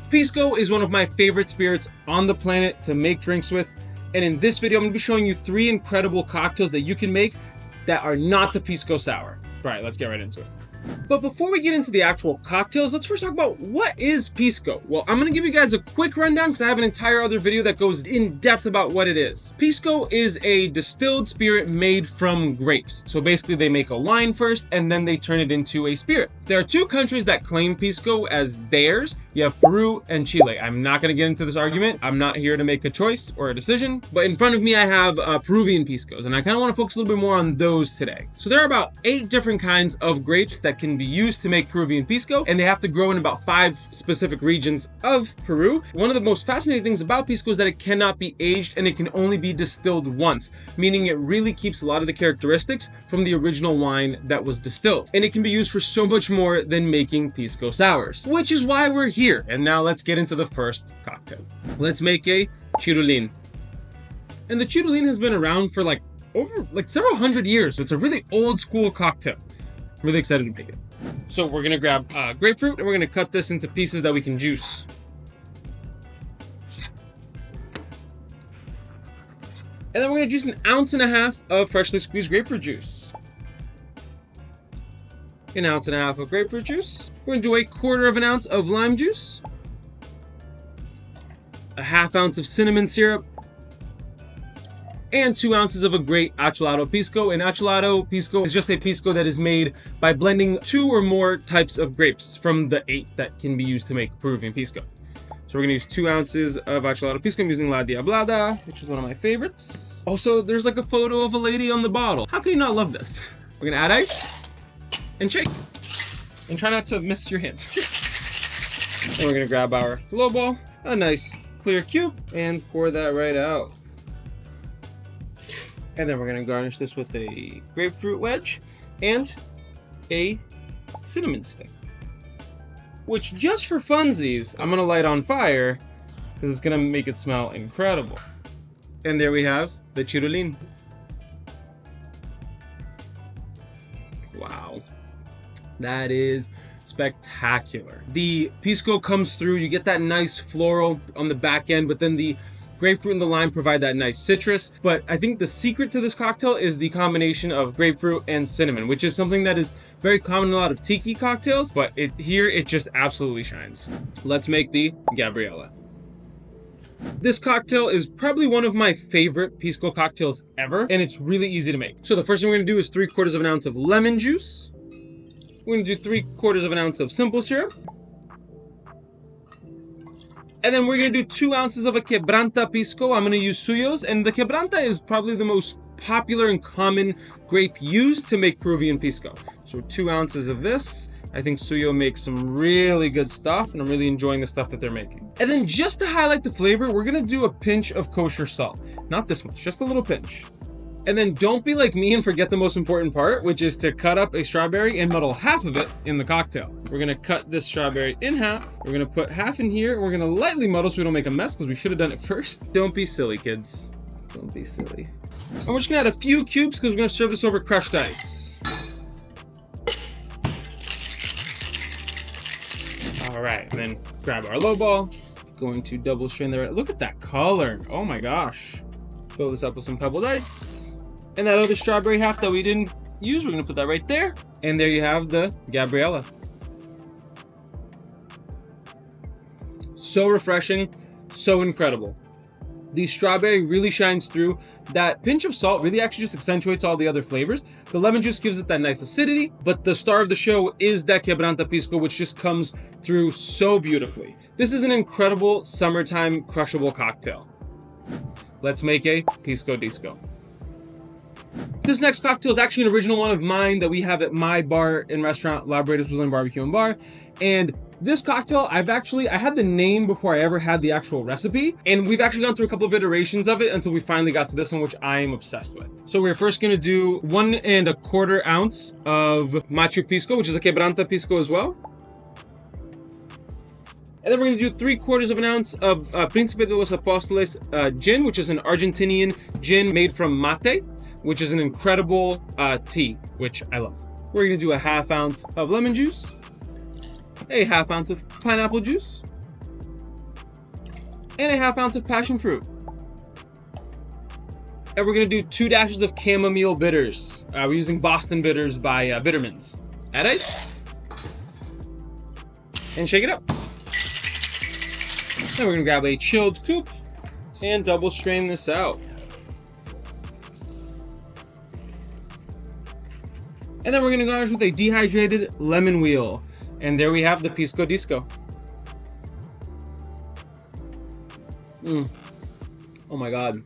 Pisco is one of my favorite spirits on the planet to make drinks with. And in this video, I'm gonna be showing you 3 incredible cocktails that you can make that are not the Pisco Sour. All right, let's get right into it. But before we get into the actual cocktails, let's first talk about what is Pisco. Well, I'm gonna give you guys a quick rundown because I have an entire other video that goes in depth about what it is. Pisco is a distilled spirit made from grapes. So basically they make a wine first and then they turn it into a spirit. There are 2 countries that claim Pisco as theirs. You have Peru and Chile. I'm not gonna get into this argument. I'm not here to make a choice or a decision, but in front of me I have Peruvian Piscos, and I kind of want to focus a little bit more on those today. So there are about 8 different kinds of grapes that can be used to make Peruvian Pisco, and they have to grow in about 5 specific regions of Peru. One of the most fascinating things about Pisco is that it cannot be aged and it can only be distilled once, meaning it really keeps a lot of the characteristics from the original wine that was distilled. And it can be used for so much more than making Pisco Sours, which is why we're here. And now let's get into the first cocktail. Let's make a Chirulin. And the Chirulin has been around for over several hundred years, so it's a really old school cocktail. I'm really excited to make it. So we're gonna grab grapefruit and we're gonna cut this into pieces that we can juice. And then we're gonna juice 1.5 ounces of freshly squeezed grapefruit juice. 1.5 ounces of grapefruit juice. We're gonna do 1/4 ounce of lime juice. 1/2 ounce of cinnamon syrup. And 2 ounces of a great Acholado Pisco. And Acholado Pisco is just a Pisco that is made by blending 2 or more types of grapes from the 8 that can be used to make Peruvian Pisco. So we're gonna use 2 ounces of Acholado Pisco. I'm using La Diablada, which is one of my favorites. Also, there's a photo of a lady on the bottle. How can you not love this? We're gonna add ice and shake. And try not to miss your hints. And we're gonna grab our glow ball, a nice clear cube, and pour that right out. And then we're gonna garnish this with a grapefruit wedge and a cinnamon stick, which just for funsies, I'm gonna light on fire because it's gonna make it smell incredible. And there we have the Chirulin. Wow, that is spectacular. The Pisco comes through, you get that nice floral on the back end, but then the grapefruit and the lime provide that nice citrus. But I think the secret to this cocktail is the combination of grapefruit and cinnamon, which is something that is very common in a lot of tiki cocktails, but here it just absolutely shines. Let's make the Gabriella. This cocktail is probably one of my favorite Pisco cocktails ever, and it's really easy to make. So the first thing we're gonna do is 3/4 ounce of lemon juice. We're gonna do 3/4 ounce of simple syrup. And then we're gonna do 2 ounces of a Quebranta Pisco. I'm gonna use Suyos, and the Quebranta is probably the most popular and common grape used to make Peruvian Pisco. So 2 ounces of this. I think Suyo makes some really good stuff, and I'm really enjoying the stuff that they're making. And then just to highlight the flavor, we're gonna do a pinch of kosher salt. Not this much, just a little pinch. And then don't be like me and forget the most important part, which is to cut up a strawberry and muddle half of it in the cocktail. We're gonna cut this strawberry in half. We're gonna put half in here. We're gonna lightly muddle so we don't make a mess because we should have done it first. Don't be silly, kids. Don't be silly. And we're just gonna add a few cubes because we're gonna serve this over crushed ice. All right, and then grab our low ball. Going to double strain there. Look at that color. Oh my gosh. Fill this up with some pebbled ice. And that other strawberry half that we didn't use, we're gonna put that right there. And there you have the Gabriella. So refreshing, so incredible. The strawberry really shines through. That pinch of salt really actually just accentuates all the other flavors. The lemon juice gives it that nice acidity, but the star of the show is that Quebranta Pisco, which just comes through so beautifully. This is an incredible summertime crushable cocktail. Let's make a Pisco Disco. This next cocktail is actually an original one of mine that we have at my bar and restaurant, La Brazos Brazilian Barbecue and Bar. And this cocktail, I had the name before I ever had the actual recipe. And we've actually gone through a couple of iterations of it until we finally got to this one, which I am obsessed with. So we're first gonna do 1.25 ounce of Machu Pisco, which is a Quebranta Pisco as well. And then we're going to do 3/4 ounce of Príncipe de los Apóstoles gin, which is an Argentinian gin made from mate, which is an incredible tea, which I love. We're going to do 1/2 ounce of lemon juice, 1/2 ounce of pineapple juice, and a half ounce of passion fruit. And we're gonna do 2 dashes of chamomile bitters. We're using Boston bitters by Bittermans. Add ice. And shake it up. Then we're gonna grab a chilled coupe and double strain this out. And then we're gonna garnish with a dehydrated lemon wheel. And there we have the Pisco Disco. Oh my God.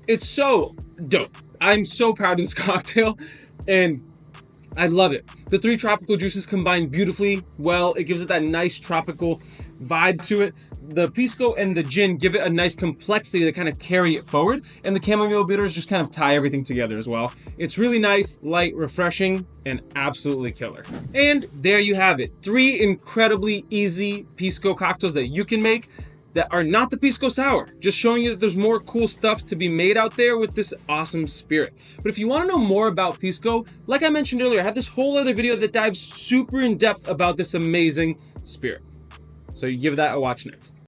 It's so dope. I'm so proud of this cocktail and I love it. The 3 tropical juices combine beautifully well. It gives it that nice tropical vibe to it. The Pisco and the gin give it a nice complexity that kind of carry it forward, and the chamomile bitters just kind of tie everything together as well. It's really nice, light, refreshing, and absolutely killer. And there you have it. 3 incredibly easy Pisco cocktails that you can make that are not the Pisco Sour, just showing you that there's more cool stuff to be made out there with this awesome spirit. But if you want to know more about Pisco, like I mentioned earlier, I have this whole other video that dives super in depth about this amazing spirit. So you give that a watch next.